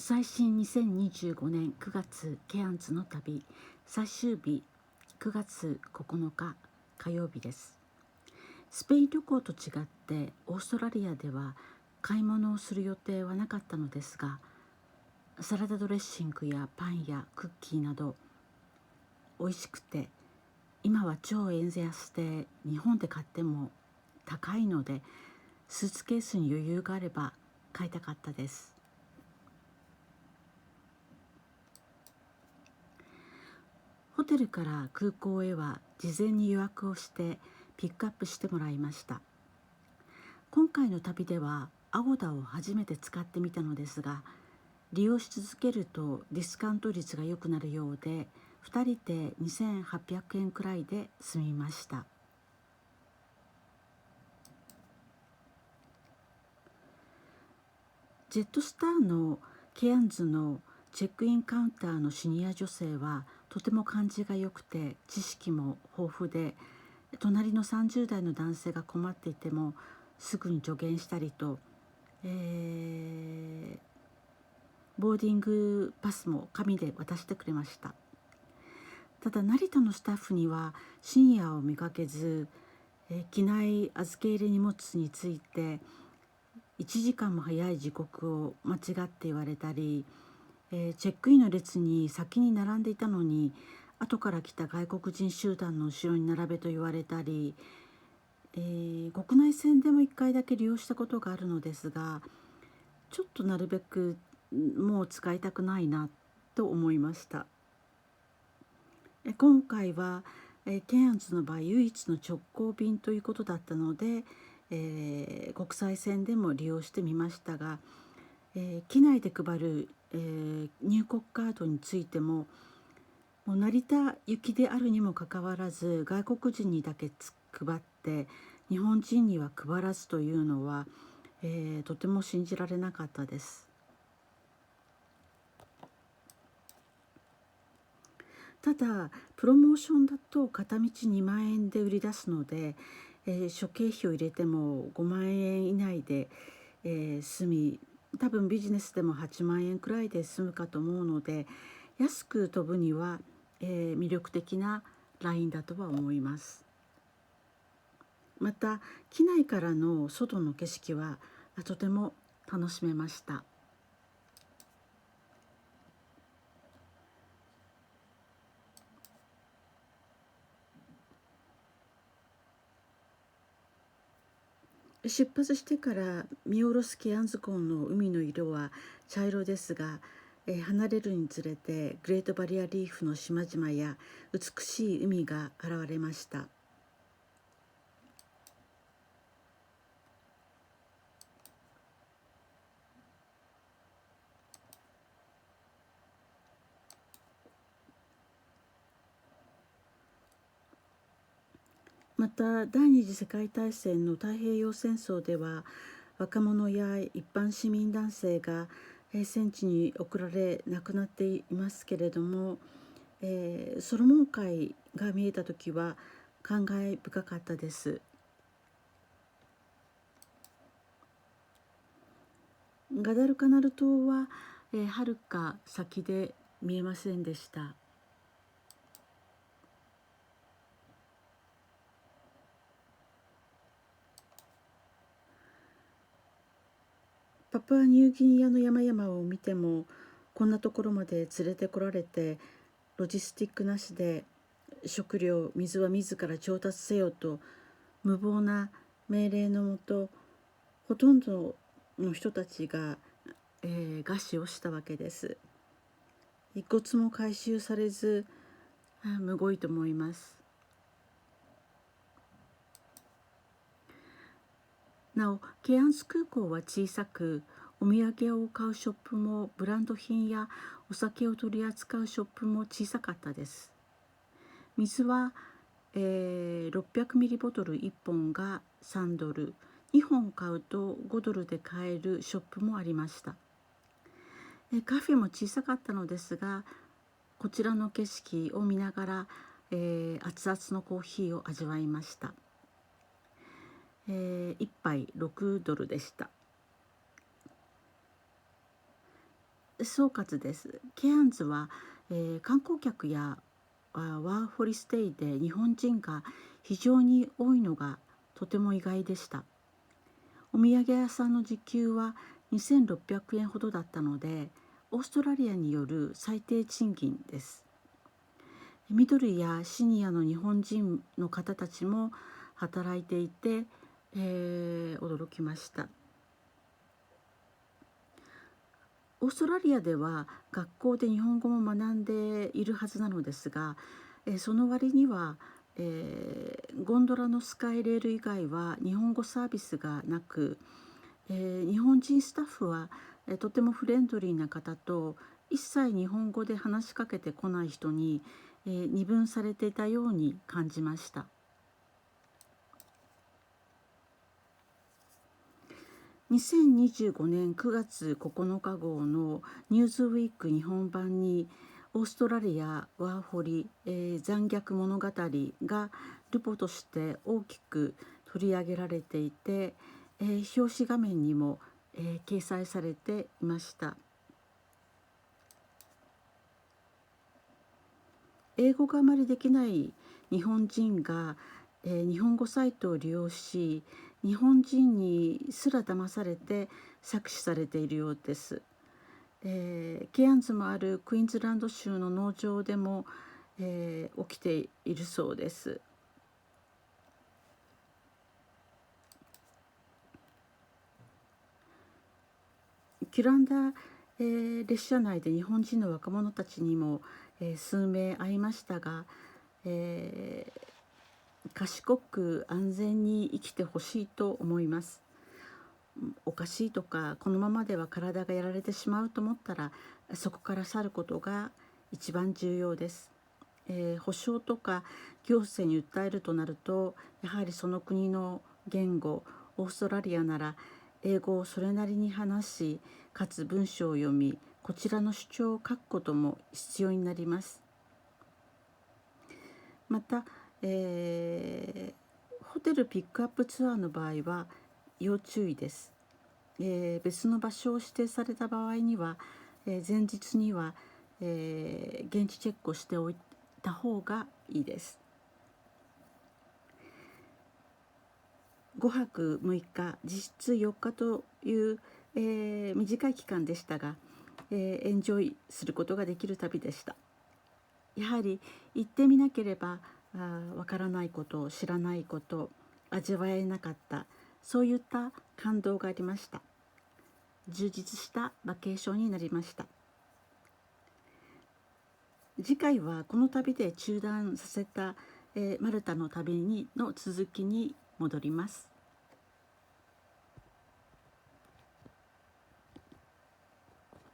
最新2025年9月ケアンズの旅最終日9月9日火曜日です。スペイン旅行と違ってオーストラリアでは買い物をする予定はなかったのですが、サラダドレッシングやパンやクッキーなど美味しくて、今は超円安で日本で買っても高いので、スーツケースに余裕があれば買いたかったです。ホテルから空港へは事前に予約をしてピックアップしてもらいました。今回の旅ではアゴダを初めて使ってみたのですが、利用し続けるとディスカウント率が良くなるようで、2人で2800円くらいで済みました。ジェットスターのケアンズのチェックインカウンターのシニア女性はとても感じが良くて、知識も豊富で、隣の30代の男性が困っていてもすぐに助言したりと、ボーディングパスも紙で渡してくれました。ただ成田のスタッフには深夜を見かけず、機内預け入れ荷物について1時間も早い時刻を間違って言われたり、チェックインの列に先に並んでいたのに後から来た外国人集団の後ろに並べと言われたり、国内線でも1回だけ利用したことがあるのですが、ちょっとなるべくもう使いたくないなと思いました。今回は、ケアンズの場合唯一の直行便ということだったので、国際線でも利用してみましたが、機内で配る、入国カードについても、もう成田行きであるにもかかわらず外国人にだけ配って日本人には配らずというのは、とても信じられなかったです。ただプロモーションだと片道2万円で売り出すので、諸経費を入れても5万円以内で、済み、多分ビジネスでも8万円くらいで済むかと思うので、安く飛ぶには、魅力的なラインだとは思います。また機内からの外の景色はとても楽しめました。出発してから見下ろすケアンズ港の海の色は茶色ですが、離れるにつれてグレートバリアリーフの島々や美しい海が現れました。また第二次世界大戦の太平洋戦争では若者や一般市民男性が戦地に送られ亡くなっていますけれども、ソロモン海が見えた時は感慨深かったです。ガダルカナル島は、遥か先で見えませんでした。パプアニューギニアの山々を見ても、こんなところまで連れてこられてロジスティックなしで食料水は自ら調達せよと無謀な命令のもと、ほとんどの人たちが、餓死をしたわけです。遺骨も回収されず、むごいと思います。なおケアンズ空港は小さく、お土産を買うショップもブランド品やお酒を取り扱うショップも小さかったです。水は、600ミリボトル1本が3ドル、2本買うと5ドルで買えるショップもありました。カフェも小さかったのですが、こちらの景色を見ながら、熱々のコーヒーを味わいました。1杯6ドルでした。総括です。ケアンズは、観光客やワーホリステイで日本人が非常に多いのがとても意外でした。お土産屋さんの時給は2600円ほどだったので、オーストラリアによる最低賃金です。ミドルやシニアの日本人の方たちも働いていて、驚きました。オーストラリアでは学校で日本語も学んでいるはずなのですが、その割には、ゴンドラのスカイレール以外は日本語サービスがなく、日本人スタッフは、とてもフレンドリーな方と、一切日本語で話しかけてこない人に、二分されていたように感じました。2025年9月9日号のニューズウィーク日本版にオーストラリアワーホリ、残虐物語がルポとして大きく取り上げられていて、表紙画面にも、掲載されていました。英語があまりできない日本人が、日本語サイトを利用し、日本人にすら騙されて搾取されているようです。ケアンズもあるクイーンズランド州の農場でも、起きているそうです。キュランダ、列車内で日本人の若者たちにも、数名会いましたが、賢く安全に生きてほしいと思います。おかしいとかこのままでは体がやられてしまうと思ったら、そこから去ることが一番重要です。保証とか行政に訴えるとなると、やはりその国の言語、オーストラリアなら英語をそれなりに話し、かつ文章を読み、こちらの主張を書くことも必要になります。また、ホテルピックアップツアーの場合は要注意です。別の場所を指定された場合には、前日には、現地チェックをしておいた方がいいです。5泊6日、実質4日という、短い期間でしたが、エンジョイすることができる旅でした。やはり行ってみなければわからないこと、知らないこと、味わえなかった、そういった感動がありました。充実したバケーションになりました。次回はこの旅で中断させた、マルタの旅の続きに戻ります。